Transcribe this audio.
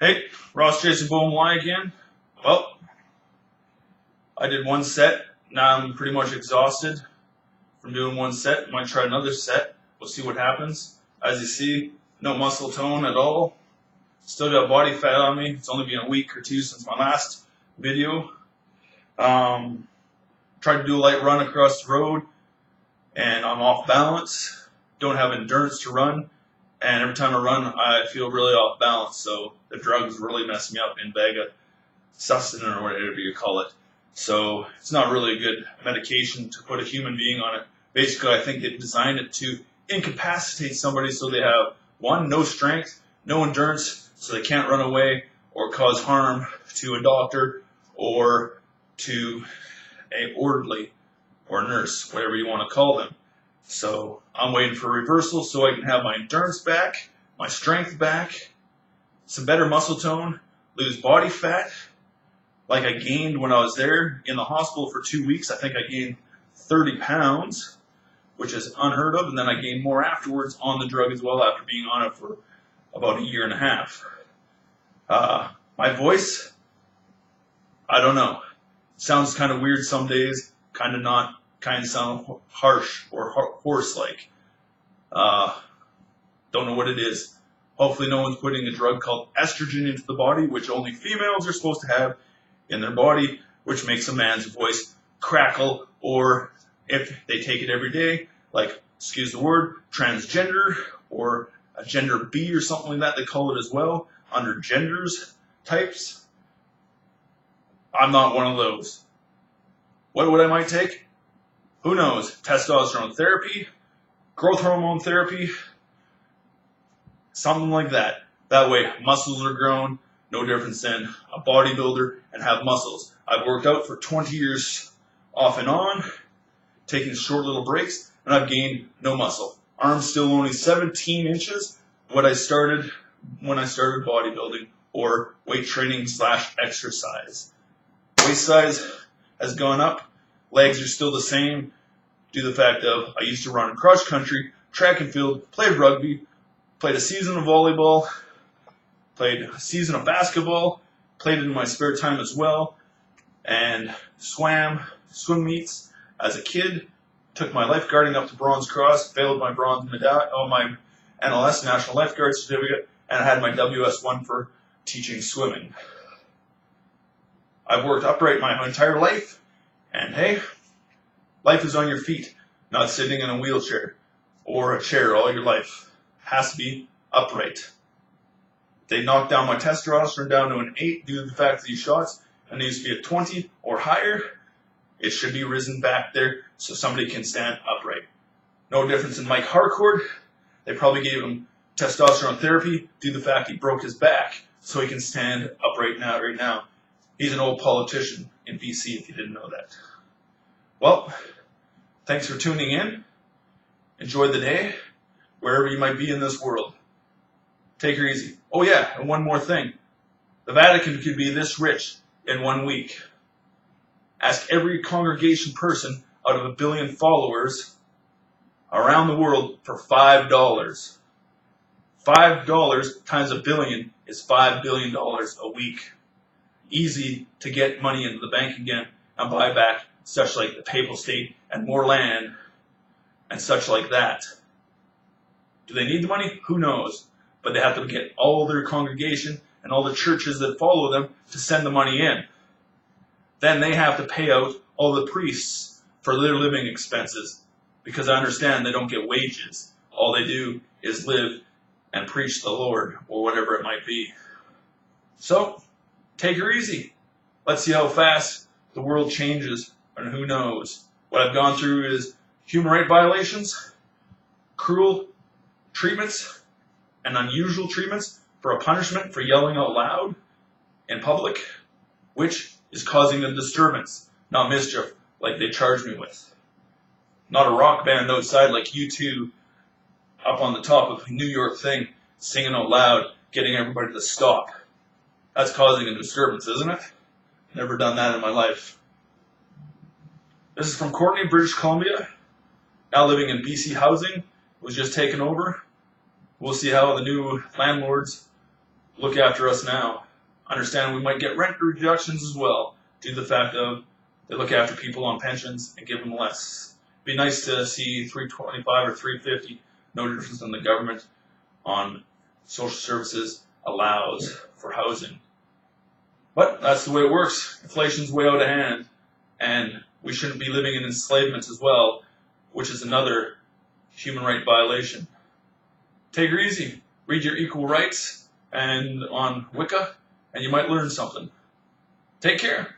Hey, Ross Jason Bowen Y again. Well, I did one set. Now I'm pretty much exhausted from doing one set. Might try another set. We'll see what happens. As you see, no muscle tone at all. Still got body fat on me. It's only been a week or two since my last video. Tried to do a light run across the road, and I'm off balance. Don't have endurance to run. And every time I run, I feel really off balance. So the drugs really mess me up, INVEGA SUSTENNA or whatever you call it. So it's not really a good medication to put a human being on it. Basically, I think it designed it to incapacitate somebody so they have, one, no strength, no endurance, so they can't run away or cause harm to a doctor or to a orderly or nurse, whatever you want to call them. So I'm waiting for a reversal so I can have my endurance back, my strength back, some better muscle tone, lose body fat like I gained when I was there in the hospital for 2 weeks. I think I gained 30 pounds, which is unheard of, and then I gained more afterwards on the drug as well after being on it for about a year and a half. My voice, I don't know. Sounds kind of weird some days, kind of not. Kind of sound harsh or horse-like. Don't know what it is. Hopefully no one's putting a drug called estrogen into the body, which only females are supposed to have in their body, which makes a man's voice crackle, or if they take it every day, like, excuse the word, transgender, or a gender B or something like that, they call it as well, under genders types. I'm not one of those. What would I might take? Who knows? Testosterone therapy, growth hormone therapy, something like that. That way, muscles are grown, no difference than a bodybuilder and have muscles. I've worked out for 20 years off and on, taking short little breaks, and I've gained no muscle. Arms still only 17 inches, what I started when I started bodybuilding or weight training / exercise. Waist size has gone up. Legs are still the same due to the fact of I used to run cross country, track and field, played rugby, played a season of volleyball, played a season of basketball, played it in my spare time as well, and swam swim meets as a kid, took my lifeguarding up to Bronze Cross, failed my bronze medal, my NLS, National Lifeguard Certificate, and I had my WS1 for teaching swimming. I've worked upright my entire life. And hey, life is on your feet, not sitting in a wheelchair or a chair all your life. Has to be upright. They knocked down my testosterone down to an 8 due to the fact of these shots. It needs to be a 20 or higher. It should be risen back there so somebody can stand upright. No difference in Mike Harcourt. They probably gave him testosterone therapy due to the fact he broke his back so he can stand upright right now. He's an old politician in BC, if you didn't know that. Well, thanks for tuning in. Enjoy the day, wherever you might be in this world. Take her easy. Oh yeah, and one more thing. The Vatican could be this rich in 1 week. Ask every congregation person out of 1 billion followers around the world for $5. $5 times 1 billion is $5 billion a week. Easy to get money into the bank again and buy back such like the Papal State and more land and such like that. Do they need the money? Who knows? But they have to get all their congregation and all the churches that follow them to send the money in. Then they have to pay out all the priests for their living expenses because I understand they don't get wages. All they do is live and preach the Lord or whatever it might be. So, take her easy. Let's see how fast the world changes, and who knows. What I've gone through is human rights violations, cruel treatments, and unusual treatments for a punishment for yelling out loud in public, which is causing a disturbance, not mischief like they charged me with. Not a rock band outside like U2 up on the top of a New York thing, singing out loud, getting everybody to stop. That's causing a disturbance, isn't it? Never done that in my life. This is from Courtenay, British Columbia. Now living in BC housing. Was just taken over. We'll see how the new landlords look after us now. Understand we might get rent reductions as well, due to the fact of they look after people on pensions and give them less. Be nice to see $325 or $350, no difference in the government on social services allows for housing. But that's the way it works. Inflation's way out of hand, and we shouldn't be living in enslavement as well, which is another human right violation. Take her easy. Read your equal rights and on Wicca, and you might learn something. Take care.